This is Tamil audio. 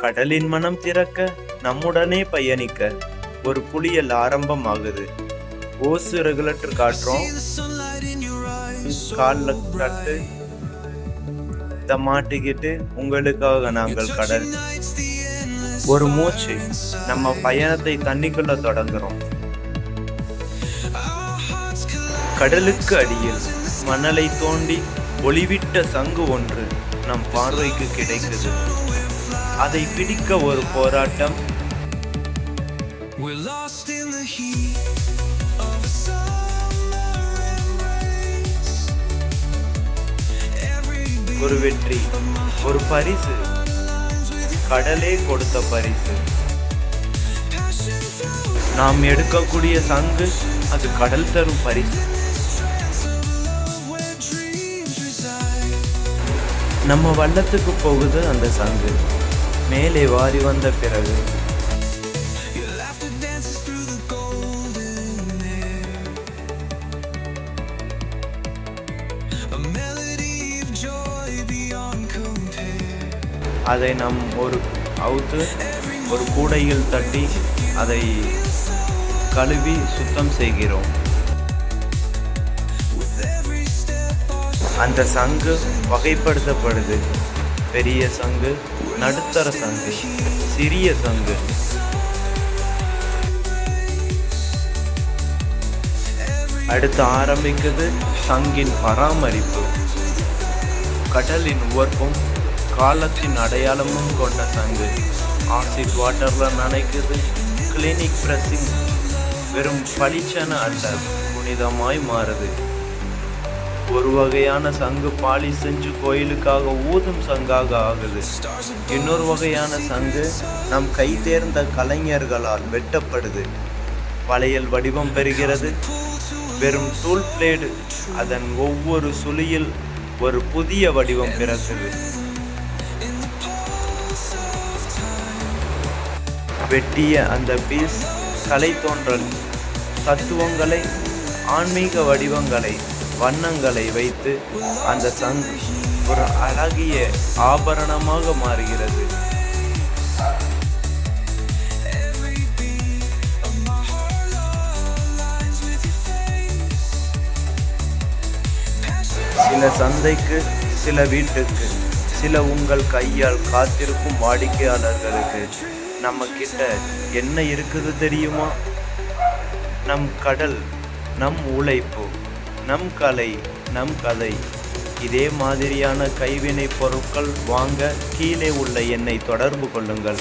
கடலின் மனம் திறக்க நம்முடனே பயணிக்க ஒரு புலியல் ஆரம்பமாகுது. ஓசு ரெகுலேட்டர் காட்டுறோம், காலில் தட்டு இதை மாட்டிக்கிட்டு உங்களுக்காக நாங்கள் கடல். ஒரு மூச்சு நம்ம பயணத்தை தண்ணிக்குள்ள தொடங்குறோம். கடலுக்கு அடியில் மணலை தோண்டி ஒளிவிட்ட சங்கு ஒன்று நம் பார்வைக்கு கிடைக்குது. அதை பிடிக்க ஒரு போராட்டம். ஒரு வெற்றி, ஒரு பரிசு, கடலே கொடுத்த பரிசு. நாம் எடுக்கக்கூடிய சங்கு அது கடல் தரும் பரிசு. நம்ம வள்ளத்துக்கு போகுது அந்த சங்கு, மேலே வாரி வந்த பிறகு. அதை நம் ஒரு கூடையில் தட்டி அதை கழுவி சுத்தம் செய்கிறோம். அந்த சங்கு வகைப்படுத்தப்படுது. பெரிய சங்கு, நடுத்தர சங்கு, சிறிய சங்கு. அடுத்து ஆரம்பிக்குது சங்கின் பராமரிப்பு. கடலின் உவர்ப்பும் காலத்தின் அடையாளமும் கொண்ட சங்கு ஆசிட் வாட்டர்ல நனைக்குது. கிளினிக் பிரஸிங் வெறும் பளிச்சென அல்ல, புனிதமாய் மாறுது. ஒரு வகையான சங்கு பாலிஷ் செஞ்சு கோயிலுக்காக ஊதும் சங்காக ஆகுது. இன்னொரு வகையான சங்கு நம் கை தேர்ந்த கலைஞர்களால் வெட்டப்படுது, வளையல் வடிவம் பெறுகிறது. வெறும் டூல் பிளேடு, அதன் ஒவ்வொரு சுழியில் ஒரு புதிய வடிவம் பிறக்குது. வெட்டிய அந்த பீஸ் கலை தோன்றல் தத்துவங்களை, ஆன்மீக வடிவங்களை, வண்ணங்களை வைத்து அந்த சங்கு ஒரு அழகிய ஆபரணமாக மாறுகிறது. சில சந்தைக்கு, சில வீட்டுக்கு, சில உங்கள் கையால் காத்திருக்கும் வாடிக்கையாளர்களுக்கு நம்ம கிட்ட என்ன இருக்குது தெரியுமா? நம் கடல், நம் உழைப்பு, நம் கலை, நம் கதை. இதே மாதிரியான கைவினை பொருட்கள் வாங்க கீழே உள்ள எண்ணை தொடர்பு கொள்ளுங்கள்.